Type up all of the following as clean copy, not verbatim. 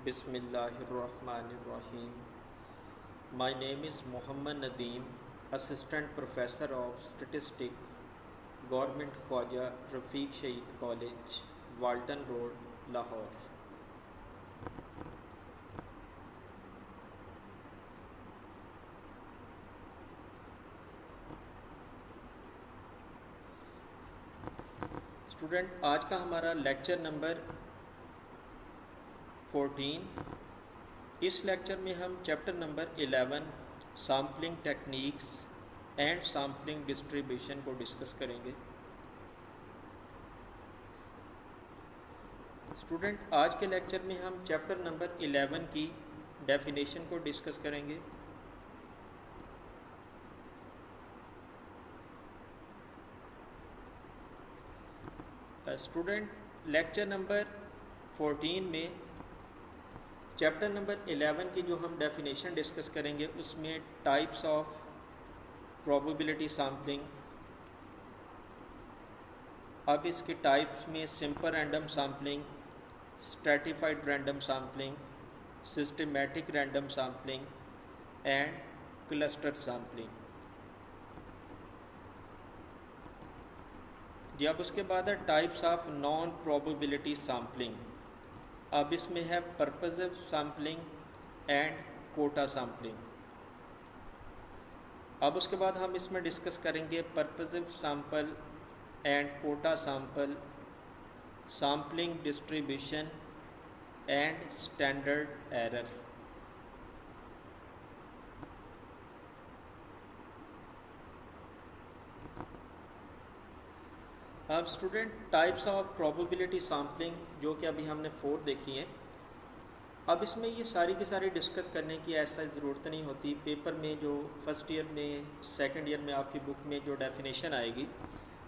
Bismillahirrahmanirrahim. My name is Muhammad Nadeem, Assistant Professor of Statistics, Government Khwaja Rafiq Shaheed College, Walton Road, Lahore. Student, आज का हमारा lecture number 14। इस lecture में हम chapter number 11 sampling techniques and sampling distribution को discuss करेंगे। Student, आज के लेक्चर में हम चैप्टर नंबर 11 की डेफिनेशन को डिस्कस करेंगे। स्टूडेंट, लेक्चर नंबर 14 में चैप्टर नंबर 11 की जो हम डेफिनेशन डिस्कस करेंगे उसमें टाइप्स ऑफ प्रोबेबिलिटी सैम्पलिंग, अब इसके टाइप्स में simple random sampling, stratified random sampling, systematic random sampling and cluster sampling. जी, अब उसके बाद है types of non probability sampling. अब इसमें है purposive sampling and quota sampling. अब उसके बाद हम इसमें डिस्कस करेंगे purposive sample and quota sample, sampling distribution and standard error. अब student, types of probability sampling जो कि अभी हमने 4 देखी हैं, अब इसमें ये सारी की सारी डिस्कस करने की ऐसा ज़रूरत नहीं होती। पेपर में जो फर्स्ट ईयर में सेकंड ईयर में आपकी बुक में जो डेफिनेशन आएगी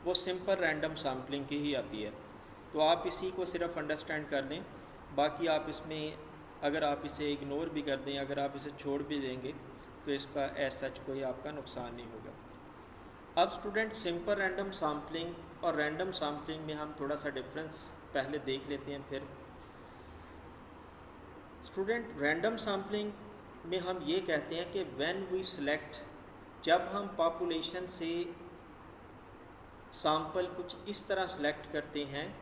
वो सिंपल रैंडम सैम्पलिंग की ही आती है, तो आप इसी को सिर्फ अंडरस्टैंड कर लें। बाकी आप इसमें अगर आप इसे इग्नोर भी कर दें, अगर आप इसे छोड़ भी देंगे तो इसका एज सच कोई आपका नुकसान नहीं होगा। अब स्टूडेंट, सिंपल रैंडम सैम्पलिंग और रैंडम सैम्पलिंग में हम थोड़ा सा डिफरेंस पहले देख लेते हैं। फिर स्टूडेंट, रैंडम सैम्पलिंग में हम ये कहते हैं कि व्हेन वी सिलेक्ट, जब हम पॉपुलेशन से सैंपल कुछ इस तरह सेलेक्ट करते हैं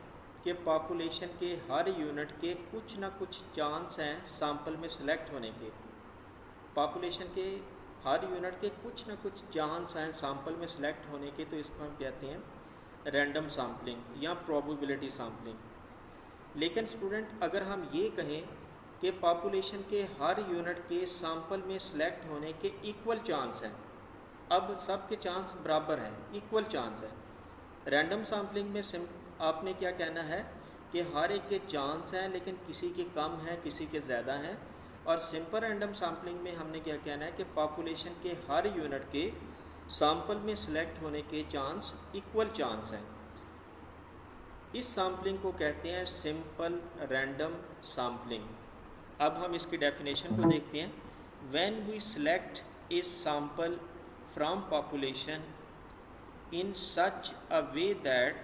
कि पॉपुलेशन के हर यूनिट के कुछ ना कुछ चांस हैं सैंपल में सेलेक्ट होने के। पॉपुलेशन के हर यूनिट के कुछ ना कुछ चांस हैं सैंपल में सेलेक्ट होने के, तो इसको हम कहते हैं रैंडम सैम्पलिंग या प्रोबेबिलिटी सैम्पलिंग। लेकिन स्टूडेंट, अगर हम ये कहें कि पॉपुलेशन के हर यूनिट के सैंपल में सेलेक्ट होने के इक्वल चांस हैं, अब सब के चांस बराबर हैं, इक्वल चांस हैं। रैंडम सैम्पलिंग में आपने क्या कहना है कि हर एक के चांस हैं लेकिन किसी के कम हैं, किसी के ज़्यादा हैं। और सिंपल रैंडम सैम्पलिंग में हमने क्या कहना है कि पॉपुलेशन के हर यूनिट के सैंपल में सेलेक्ट होने के चांस इक्वल चांस हैं। इस सैम्पलिंग को कहते हैं सिंपल रैंडम सैम्पलिंग। अब हम इसकी डेफिनेशन को देखते हैं। When we select a sample from population in such a way that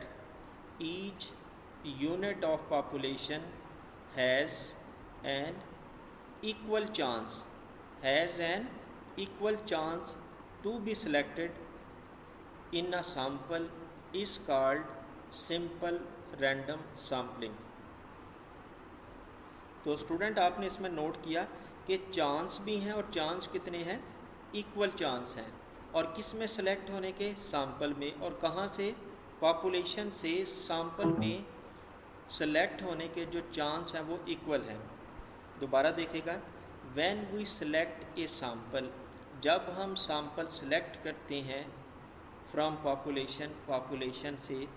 each unit of population has an equal chance to be selected in a sample is called simple random sampling। तो student, आपने इसमें note किया कि chance भी हैं और chance कितने हैं, इक्वल चांस हैं। और किस में सेलेक्ट होने के, सैंपल में। और कहाँ से, पॉपुलेशन से सैंपल में सेलेक्ट होने के जो चांस हैं वो इक्वल हैं। दोबारा देखिएगा, when we select a sample, जब हम सैंपल सेलेक्ट करते हैं फ्रॉम पॉपुलेशन से,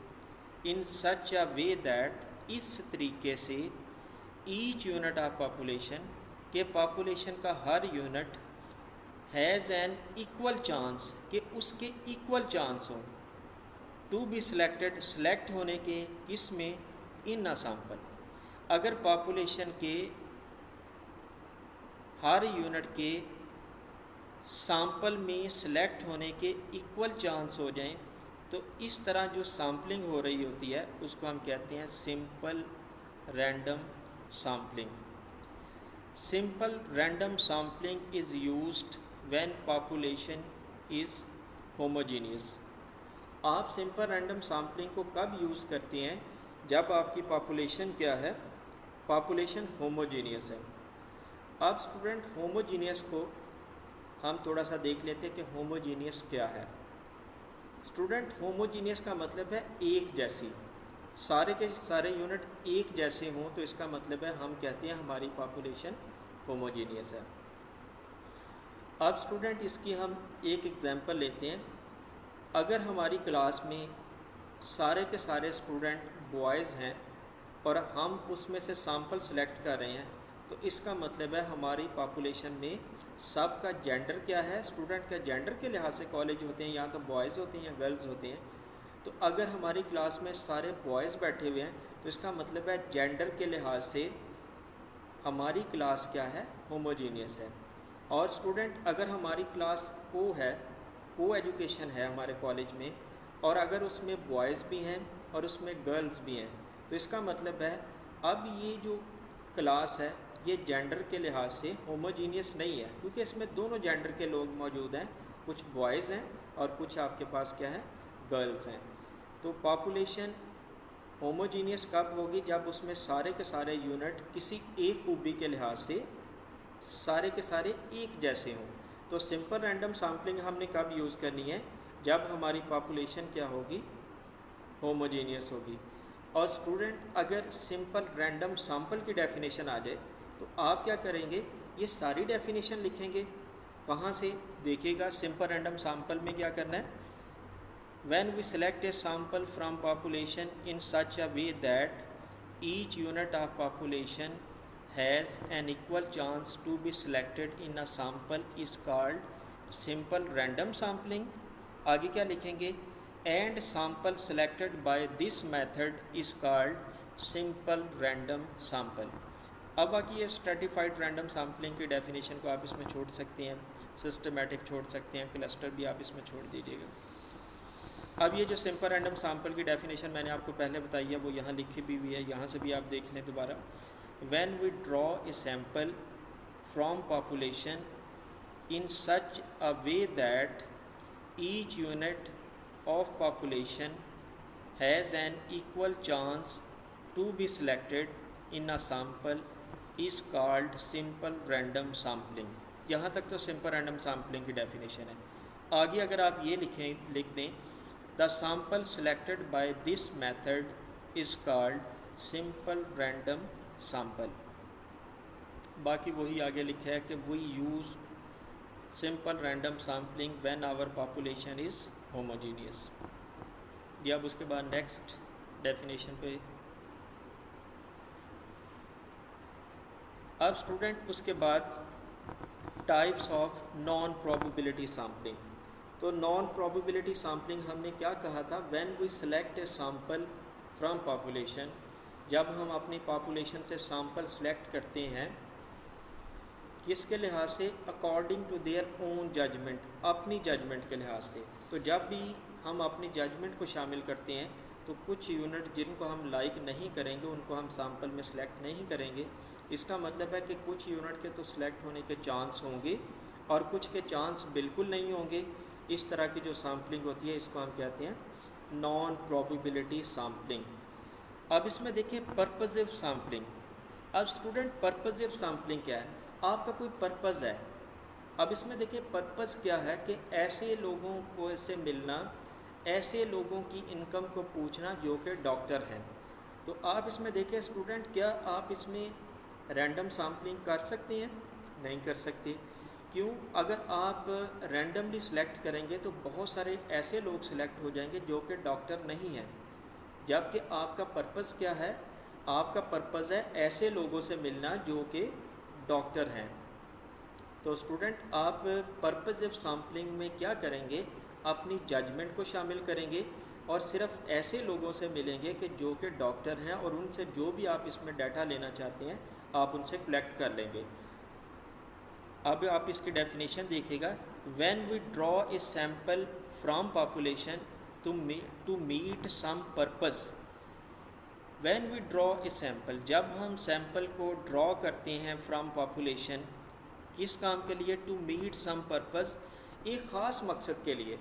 इन सच अ वे दैट, इस तरीके से, ईच यूनिट ऑफ पॉपुलेशन, के पॉपुलेशन का हर unit has an equal chance, कि उसके इक्वल चांस हों, टू बी सिलेक्टेड, सेलेक्ट होने के, किस में, इन अ सैंपल। अगर पॉपुलेशन के हर यूनिट के सैंपल में सेलेक्ट होने के इक्वल चांस हो जाएं, तो इस तरह जो सैम्पलिंग हो रही होती है उसको हम कहते हैं simple random sampling. Simple random sampling is used when population is homogeneous. आप सिंपल रैंडम सैम्पलिंग को कब यूज़ करते हैं? जब आपकी पॉपुलेशन क्या है? पॉपुलेशन होमोजीनियस है। अब स्टूडेंट होमोजीनियस को हम थोड़ा सा देख लेते हैं कि होमोजीनियस क्या है। स्टूडेंट होमोजीनियस का मतलब है एक जैसी, सारे के सारे यूनिट एक जैसे हों तो इसका मतलब है हम कहते हैं हमारी पॉपुलेशन होमोजीनियस है। अब स्टूडेंट इसकी हम एक एग्जांपल लेते हैं। अगर हमारी क्लास में सारे के सारे स्टूडेंट बॉयज़ हैं और हम उसमें से सैंपल सेलेक्ट कर रहे हैं तो इसका मतलब है हमारी पॉपुलेशन में सब का जेंडर क्या है। स्टूडेंट का जेंडर के लिहाज से कॉलेज होते हैं, या तो बॉयज़ होते हैं या गर्ल्स होते हैं। तो अगर हमारी क्लास में सारे बॉयज़ बैठे हुए हैं तो इसका मतलब है जेंडर के लिहाज से हमारी क्लास क्या है? होमोजीनियस है। और स्टूडेंट अगर हमारी क्लास को एजुकेशन है हमारे कॉलेज में, और अगर उसमें बॉयज़ भी हैं और उसमें गर्ल्स भी हैं तो इसका मतलब है अब ये जो क्लास है ये जेंडर के लिहाज से होमोजीनियस नहीं है, क्योंकि इसमें दोनों जेंडर के लोग मौजूद हैं, कुछ बॉयज़ हैं और कुछ आपके पास क्या है? गर्ल्स हैं। तो पॉपुलेशन होमोजीनियस कब होगी? जब उसमें सारे के सारे यूनिट किसी एक खूबी के लिहाज से सारे के सारे एक जैसे हों। तो सिंपल रैंडम सैम्पलिंग हमने कब यूज़ करनी है? जब हमारी पॉपुलेशन क्या होगी? होमोजीनियस होगी। और स्टूडेंट अगर सिंपल रैंडम सैम्पल की डेफिनेशन आ जाए तो आप क्या करेंगे? ये सारी डेफिनेशन लिखेंगे। कहाँ से? देखिएगा, सिंपल रैंडम सैम्पल में क्या करना है? When we select a sample from population in such a way that each unit of population has an equal chance to be selected in a sample is called simple random sampling। आगे क्या लिखेंगे? And sample selected by this method is called simple random sample। अब बाकी ये stratified random sampling की definition को आप इसमें छोड़ सकते हैं, सिस्टमेटिक छोड़ सकते हैं, क्लस्टर भी आप इसमें छोड़ दीजिएगा। अब ये जो सिंपल रैंडम सैम्पल की डेफिनेशन मैंने आपको पहले बताई है वो यहाँ लिखी भी हुई है, यहाँ से भी आप देख लें दोबारा। When we draw a sample from population in such a way that each unit of population has an equal chance to be selected in a sample is called simple random sampling. यहाँ तक तो simple random sampling की definition है। आगे अगर आप ये लिख दें, the sample selected by this method is called simple random sample. बाकी वही आगे लिखा है कि we use simple random sampling when our population is homogeneous. या अब उसके बाद नेक्स्ट डेफिनेशन पे। अब स्टूडेंट उसके बाद types of non probability sampling. तो नॉन प्रोबेबिलिटी सैम्पलिंग हमने क्या कहा था? When we select a sample from population, जब हम अपनी पॉपुलेशन से सैम्पल सेलेक्ट करते हैं किसके लिहाज से? According to their own judgement, अपनी जजमेंट के लिहाज से। तो जब भी हम अपनी जजमेंट को शामिल करते हैं तो कुछ यूनिट जिनको हम लाइक नहीं करेंगे उनको हम सैम्पल में सेलेक्ट नहीं करेंगे। इसका मतलब है कि कुछ यूनिट के तो सिलेक्ट होने के चांस होंगे और कुछ के चांस बिल्कुल नहीं होंगे। इस तरह की जो सैम्पलिंग होती है इसको हम कहते हैं नॉन प्रोबेबिलिटी सैम्पलिंग। अब इसमें देखिए पर्पसिव सैम्पलिंग। अब स्टूडेंट पर्पसिव सैम्पलिंग क्या है? आपका कोई पर्पज़ है। अब इसमें देखिए पर्पज़ क्या है कि ऐसे लोगों को से मिलना, ऐसे लोगों की इनकम को पूछना जो कि डॉक्टर हैं। तो आप इसमें देखिए स्टूडेंट, क्या आप इसमें रैंडम सैम्पलिंग कर सकते हैं? नहीं कर सकते। क्यों? अगर आप रैंडमली सिलेक्ट करेंगे तो बहुत सारे ऐसे लोग सिलेक्ट हो जाएंगे जो कि डॉक्टर नहीं हैं, जबकि आपका पर्पज़ क्या है? आपका पर्पज़ है ऐसे लोगों से मिलना जो कि डॉक्टर हैं। तो स्टूडेंट आप पर्पसिव सैम्पलिंग में क्या करेंगे? अपनी जजमेंट को शामिल करेंगे और सिर्फ ऐसे लोगों से मिलेंगे कि जो कि डॉक्टर हैं, और उनसे जो भी आप इसमें डाटा लेना चाहते हैं आप उनसे कलेक्ट कर लेंगे। अब आप इसकी डेफिनेशन देखिएगा। When we draw a sample from population to meet some purpose when we draw a sample, जब हम सैम्पल को ड्रॉ करते हैं फ्रॉम पॉपुलेशन, किस काम के लिए? टू मीट सम पर्पस, एक ख़ास मकसद के लिए।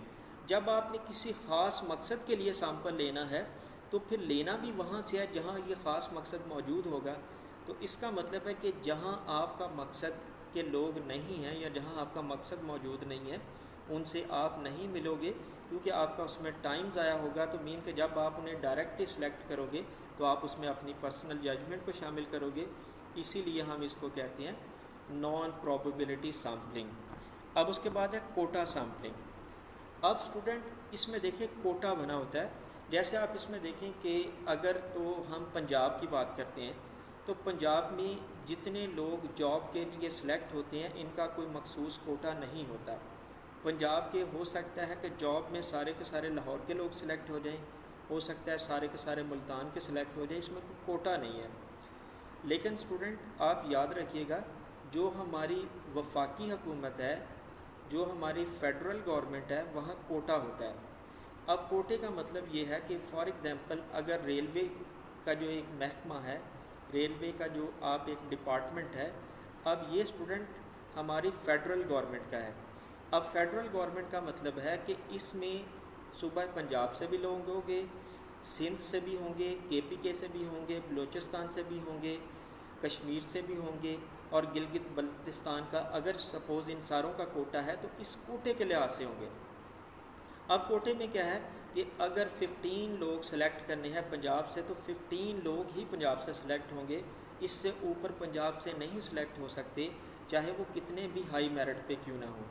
जब आपने किसी ख़ास मकसद के लिए सैम्पल लेना है तो फिर लेना भी वहाँ से है जहाँ ये ख़ास मकसद मौजूद होगा। तो इसका मतलब है कि जहाँ आपका मकसद के लोग नहीं हैं या जहाँ आपका मकसद मौजूद नहीं है उनसे आप नहीं मिलोगे, क्योंकि आपका उसमें टाइम ज़ाया होगा। तो मीन के जब आप उन्हें डायरेक्टली सिलेक्ट करोगे तो आप उसमें अपनी पर्सनल जजमेंट को शामिल करोगे, इसीलिए हम इसको कहते हैं नॉन प्रोबेबिलिटी सैम्पलिंग। अब उसके बाद है कोटा सैम्पलिंग। अब स्टूडेंट इसमें देखिए कोटा बना होता है, जैसे आप इसमें देखें कि अगर तो हम पंजाब की बात करते हैं तो पंजाब में जितने लोग जॉब के लिए सिलेक्ट होते हैं इनका कोई मखसूस कोटा नहीं होता। पंजाब के हो सकता है कि जॉब में सारे के सारे लाहौर के लोग सिलेक्ट हो जाएं, हो सकता है सारे के सारे मुल्तान के सिलेक्ट हो जाए, इसमें कोई कोटा नहीं है। लेकिन स्टूडेंट आप याद रखिएगा, जो हमारी वफाकी हुकूमत है, जो हमारी फेडरल गवर्नमेंट है, वहाँ कोटा होता है। अब कोटे का मतलब ये है कि फॉर एग्ज़ाम्पल अगर रेलवे का जो एक महकमा है, रेलवे का जो आप एक डिपार्टमेंट है, अब ये स्टूडेंट हमारी फेडरल गवर्नमेंट का है। अब फेडरल गवर्नमेंट का मतलब है कि इसमें सूबा पंजाब से भी लोग होंगे, सिंध से भी होंगे, KPK से भी होंगे, बलूचिस्तान से भी होंगे, कश्मीर से भी होंगे और गिलगित बल्तिस्तान का, अगर सपोज़ इन सारों का कोटा है तो इस कोटे के लिहाज से होंगे। अब कोटे में क्या है कि अगर 15 लोग सेलेक्ट करने हैं पंजाब से तो 15 लोग ही पंजाब से सिलेक्ट होंगे, इससे ऊपर पंजाब से नहीं सिलेक्ट हो सकते, चाहे वो कितने भी हाई मेरिट पे क्यों ना हो।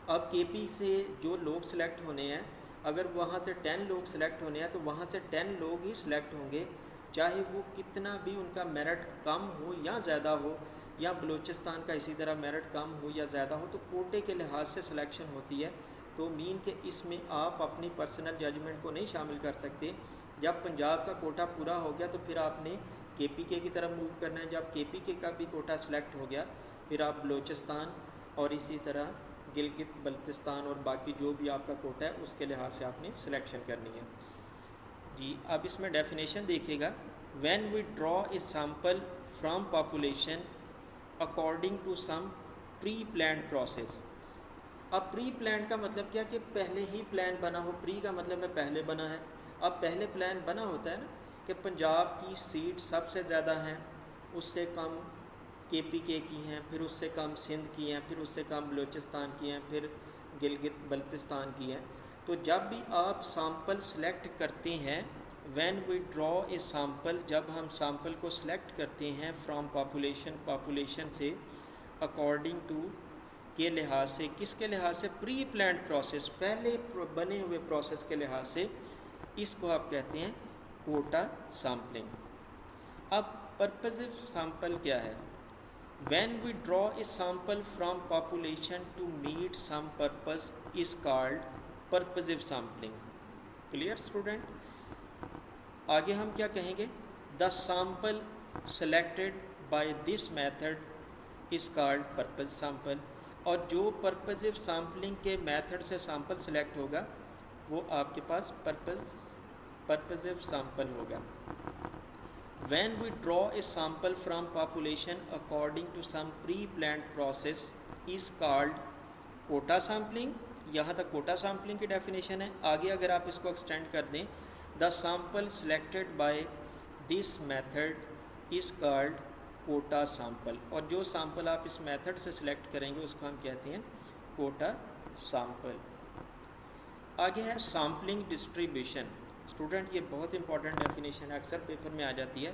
अब KP से जो लोग सिलेक्ट होने हैं, अगर वहाँ से 10 लोग सिलेक्ट होने हैं तो वहाँ से 10 लोग ही सिलेक्ट होंगे, चाहे वो कितना भी उनका मेरिट कम हो या ज़्यादा हो, या बलूचिस्तान का इसी तरह मेरिट कम हो या ज़्यादा हो, तो कोटे के लिहाज से सिलेक्शन होती है। तो मीन के इसमें आप अपनी पर्सनल जजमेंट को नहीं शामिल कर सकते। जब पंजाब का कोटा पूरा हो गया तो फिर आपने KPK की तरफ मूव करना है। जब KPK का भी कोटा सिलेक्ट हो गया फिर आप बलूचिस्तान और इसी तरह गिलगित बल्तिस्तान और बाकी जो भी आपका कोटा है उसके लिहाज से आपने सिलेक्शन करनी है जी। अब इसमें डेफिनेशन देखिएगा, when we draw a sample from population according to some pre planned process. अब प्री प्लान का मतलब क्या कि पहले ही प्लान बना हो, प्री का मतलब है पहले बना है। अब पहले प्लान बना होता है ना कि पंजाब की सीट सबसे ज़्यादा हैं, उससे कम KPK की हैं, फिर उससे कम सिंध की हैं, फिर उससे कम बलूचिस्तान की हैं, फिर गिलगित बल्तिस्तान की हैं। तो जब भी आप सैम्पल सेलेक्ट करते हैं, when we draw a sample, जब हम सैम्पल को सिलेक्ट करते हैं फ्रॉम पॉपुलेशन, पॉपुलेशन से अकॉर्डिंग टू के लिहाज से, किसके लिहाज से? प्री प्लान्ड प्रोसेस, पहले बने हुए प्रोसेस के लिहाज से, इसको आप कहते हैं कोटा सैम्पलिंग। अब पर्पसिव सैम्पल क्या है? When we draw a sample from population to meet some purpose is called purposive sampling. Clear student? आगे हम क्या कहेंगे? The sample selected by this method is called purpose sample. और जो purposive sampling के method से सैम्पल सेलेक्ट होगा वो आपके पास पर्पसिव सैम्पल होगा। When we draw a sample from population according to some pre-planned process is called quota sampling. यहाँ तक कोटा सैम्पलिंग की डेफिनेशन है। आगे अगर आप इसको एक्सटेंड कर दें, the sample selected by this method is called quota sample. और जो सैम्पल आप इस मेथड से सिलेक्ट करेंगे उसको हम कहते हैं कोटा सैम्पल। आगे है सैम्पलिंग डिस्ट्रीब्यूशन। स्टूडेंट ये बहुत इंपॉर्टेंट डेफिनेशन है, अक्सर पेपर में आ जाती है।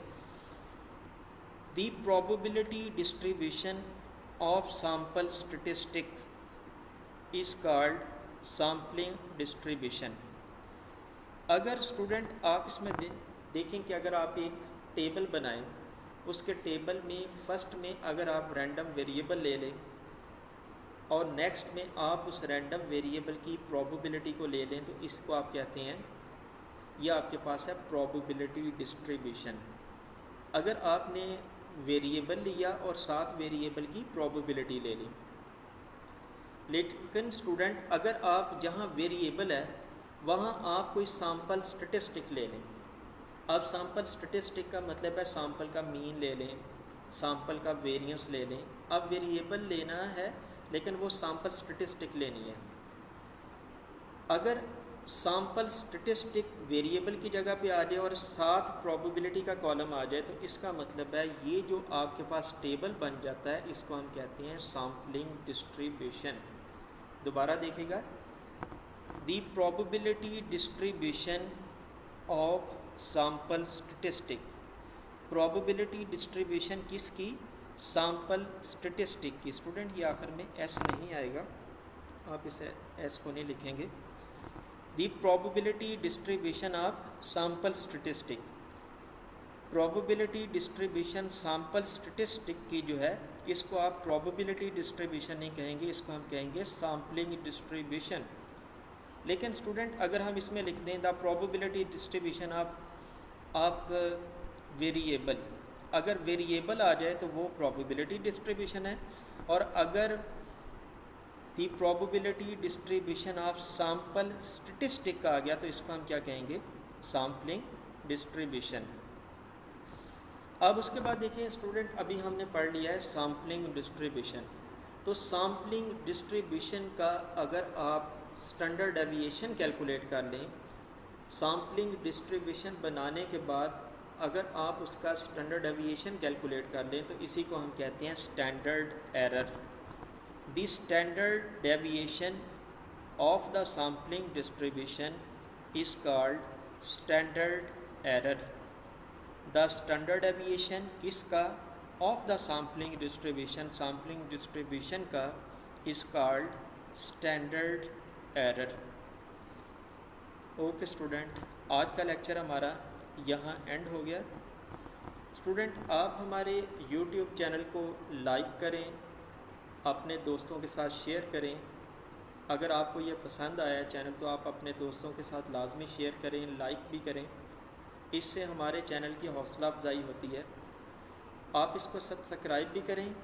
The probability distribution of sample statistic is called sampling distribution. अगर स्टूडेंट आप इसमें देखें कि अगर आप एक टेबल बनाएं, उसके टेबल में फर्स्ट में अगर आप रैंडम वेरिएबल ले लें और नेक्स्ट में आप उस रैंडम वेरिएबल की प्रोबेबिलिटी को ले लें, तो इसको आप कहते हैं, यह आपके पास है प्रोबेबिलिटी डिस्ट्रीब्यूशन। अगर आपने वेरिएबल लिया और साथ वेरिएबल की प्रोबेबिलिटी ले ली, लेकिन स्टूडेंट अगर आप जहाँ वेरिएबल है वहाँ आप कोई सैम्पल स्टैटिस्टिक ले लें, अब सैम्पल स्टैटिस्टिक का मतलब है सैम्पल का मीन ले लें, सैम्पल का वेरिएंस ले लें। अब वेरिएबल लेना है लेकिन वो सैम्पल स्टैटिस्टिक लेनी है। अगर सैम्पल स्टैटिस्टिक वेरिएबल की जगह पे आ जाए और साथ प्रोबेबिलिटी का कॉलम आ जाए तो इसका मतलब है ये जो आपके पास टेबल बन जाता है इसको हम कहते हैं सैम्पलिंग डिस्ट्रीब्यूशन। दोबारा देखिएगा, the probability distribution of sample statistic. Probability distribution किसकी? सैम्पल स्टैटिस्टिक की। स्टूडेंट ये आखिर में एस नहीं आएगा, आप इसे एस को नहीं लिखेंगे। The probability distribution of sample statistic. Probability distribution sample statistic की जो है इसको आप प्रोबेबिलिटी डिस्ट्रीब्यूशन नहीं कहेंगे, इसको हम कहेंगे सैम्पलिंग डिस्ट्रीब्यूशन। लेकिन स्टूडेंट अगर हम इसमें लिख दें the probability distribution of variable, अगर वेरिएबल आ जाए तो वो प्रोबेबिलिटी डिस्ट्रीब्यूशन है, और अगर the probability distribution of sample statistic का आ गया तो इसको हम क्या कहेंगे? Sampling distribution. अब उसके बाद देखिए स्टूडेंट, अभी हमने पढ़ लिया है सैम्पलिंग डिस्ट्रीब्यूशन। तो सैम्पलिंग डिस्ट्रीब्यूशन का अगर आप स्टैंडर्ड डेविएशन कैलकुलेट कर लें, सैम्पलिंग डिस्ट्रीब्यूशन बनाने के बाद अगर आप उसका स्टैंडर्ड डेविएशन कैलकुलेट कर लें तो इसी को हम कहते हैं standard error. The standard deviation of the sampling distribution is called standard error. The standard deviation किसका? Of the sampling distribution, sampling distribution का, is called standard error. Okay student, आज का लेक्चर हमारा यहाँ एंड हो गया। स्टूडेंट आप हमारे यूट्यूब चैनल को लाइक करें, अपने दोस्तों के साथ शेयर करें। अगर आपको ये पसंद आया चैनल तो आप अपने दोस्तों के साथ लाजमी शेयर करें, लाइक भी करें। इससे हमारे चैनल की हौसला अफजाई होती है। आप इसको सब्सक्राइब भी करें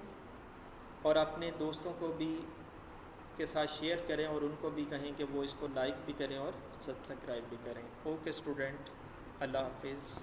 और अपने दोस्तों को भी के साथ शेयर करें और उनको भी कहें कि वो इसको लाइक भी करें और सब्सक्राइब भी करें। ओके स्टूडेंट, अल्लाह हाफिज़।